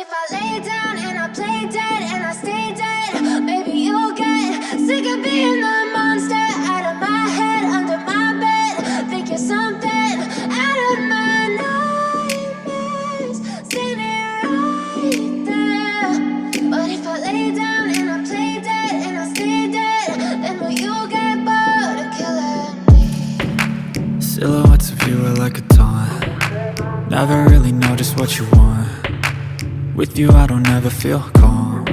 if I lay down and I play dead and I stay dead, maybe you'll get sick of being the monster out of my head, under my bed. Think you're something out of my nightmares, standing right there. But if I lay down and I play dead and I stay dead, then will you get bored of killing me? Silhouettes of you are like a taunt. Never really know just what you want. With you I don't ever feel calm.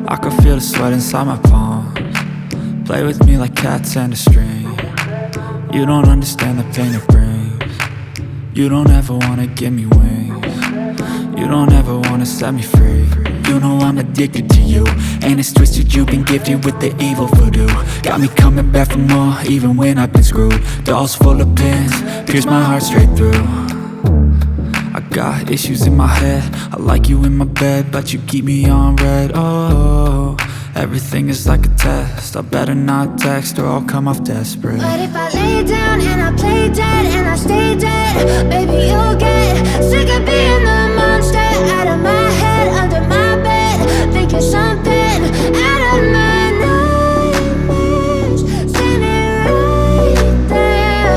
I can feel the sweat inside my palms. Play with me like cats and a string. You don't understand the pain it brings. You don't ever wanna give me wings. You don't ever wanna set me free. You know I'm addicted to you, and it's twisted, you've been gifted with the evil voodoo. Got me coming back for more, even when I've been screwed. Dolls full of pins, pierce my heart straight through. I got issues in my head, I like you in my bed, but you keep me on red. Oh, everything is like a test, I better not text or I'll come off desperate. But if I lay down and I play dead and I stay dead, baby you'll get sick of being the monster out of my head, under my bed. Think you're something out of my nightmares, standing right there.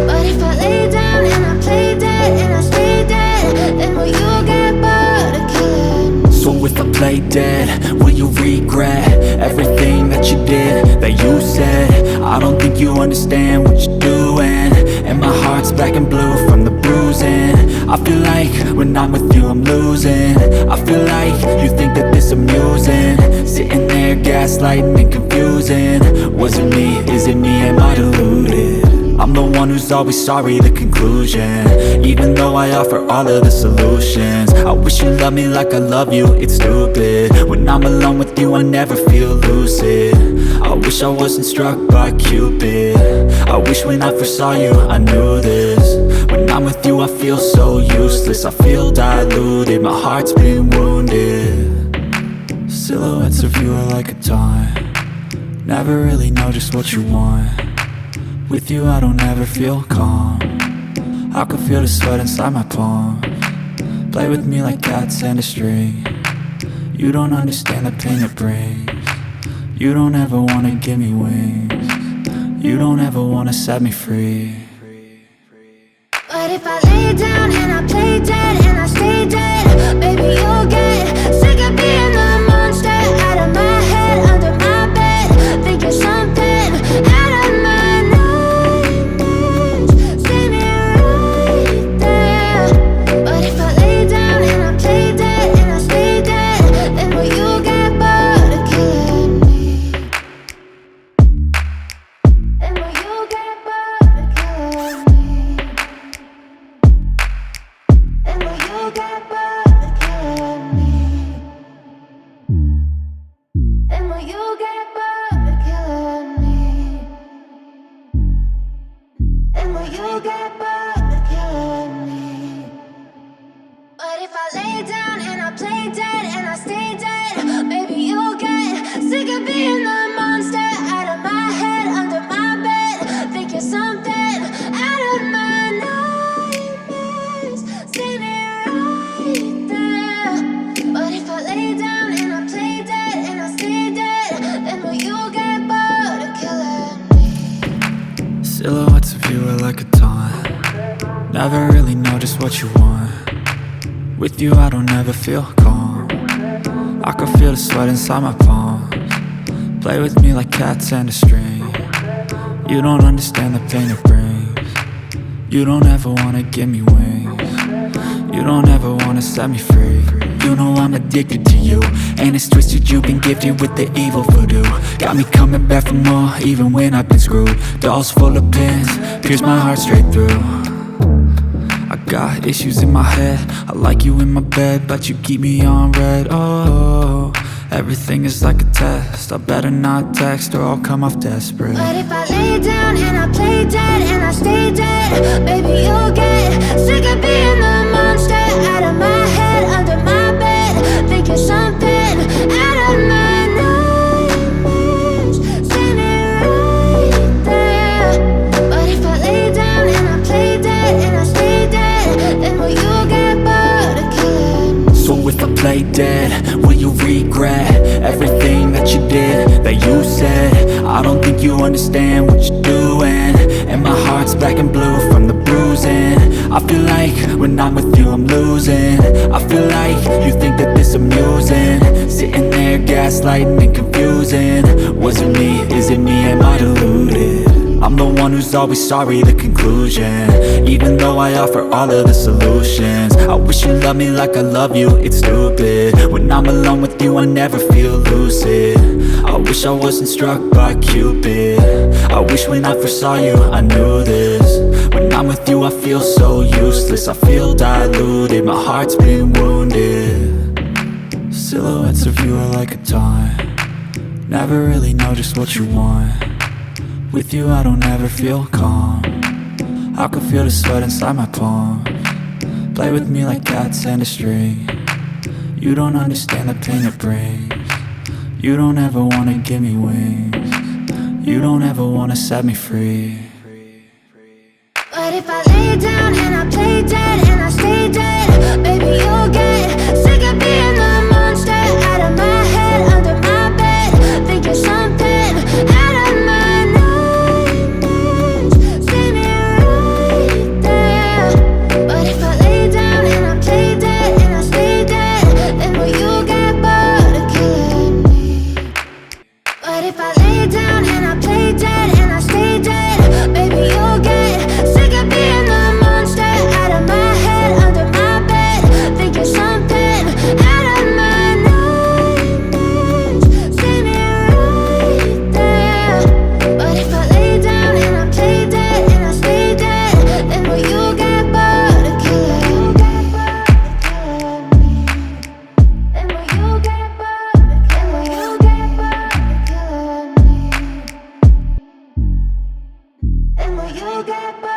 But if I lay down and I play dead and I stay dead, then will you get bored of killing me? So if I play dead, will you regret everything that you did, that you said? I don't think you understand what you're doing, and my heart's black and blue from the bruising. I feel like when I'm with you I'm losing. I feel like you think that this amusing, sitting there gaslighting and confusing. Was it me? Is it me? Am I deluded? I'm the one who's always sorry, the conclusion, even though I offer all of the solutions. I wish you loved me like I love you, it's stupid. When I'm alone with you I never feel lucid. I wish I wasn't struck by Cupid. I wish when I first saw you I knew this. When I'm with you I feel so useless, I feel diluted, my heart's been wounded. Silhouettes of you are like a taunt. Never really know just what you want. With you I don't ever feel calm. I can feel the sweat inside my palms. Play with me like cats and a string. You don't understand the pain it brings. You don't ever wanna give me wings. You don't ever wanna set me free. But if I lay down and I play dead and I stay dead, baby you'll get sick of being the monster out of my head, under my bed. Think you're something out of my nightmares, standing right there. But if I lay down and I play dead and I stay dead, then will you get bored of killing me? Then will you get bored of killing me? Then will you get bored of killing me? Then will you get bored of killing me? Then will you get bored of killing me? But if I lay down and I play dead and I stay dead, maybe you'll get sick of being the monster out of my head, under my bed. Think you're something out of my nightmares, standing right there. But if I lay down and I play dead and I stay dead, then will you get bored of killing me? Silhouettes of you are like a taunt. Never really know just what you want. With you I don't ever feel calm. I can feel the sweat inside my palms. Play with me like cats and a string. You don't understand the pain it brings. You don't ever wanna give me wings. You don't ever wanna set me free. You know I'm addicted to you, and it's twisted, you've been gifted with the evil voodoo. Got me coming back for more, even when I've been screwed. Dolls full of pins, pierce my heart straight through. I got issues in my head, I like you in my bed, but you keep me on red. Oh, everything is like a test, I better not text or I'll come off desperate. But if I lay down and I play dead and I stay dead, baby you'll get sick of being the monster out of my head, under my bed. Think you're something out of my nightmares, standing right there. But if I lay down and I play dead and I stay dead, then will you get bored of killing me? So if if I play dead? Will you regret everything that you did, that you said? I don't think you understand what you're doing, and my heart's black and blue from the bruising. I feel like when I'm with you I'm losing. I feel like you think that this amusing, sitting there gaslighting and confusing. Was it me? Is it me? Am I deluded? I'm the one who's always sorry, the conclusion, even though I offer all of the solutions. I wish you loved me like I love you, it's stupid. When I'm alone with you I never feel lucid. I wish I wasn't struck by Cupid. I wish when I first saw you I knew this. When I'm with you I feel so useless, I feel diluted, my heart's been wounded. Silhouettes of you are like a taunt, never really know just what you want. With you I don't ever feel calm, I can feel the sweat inside my palms. Play with me like cats and a string, you don't understand the pain it brings. You don't ever wanna give me wings, you don't ever wanna set me free. But if I lay down and I play dead and I stay dead, baby you'll get sick of being the monster out of my head, under my bed, thinking something out of my nightmares. See me right there. But if I lay down and I play dead and I stay dead, then will you get bored of killing me? But if I lay down and I play dead and I stay dead, baby you'll get sick of being the monster out of my head, under my bed, thinking something out of my nightmares. See me right there. But if I lay down and I play dead and I stay dead, then will you get bored of killing me? Then will you get bored of killing me? Then will you get bored?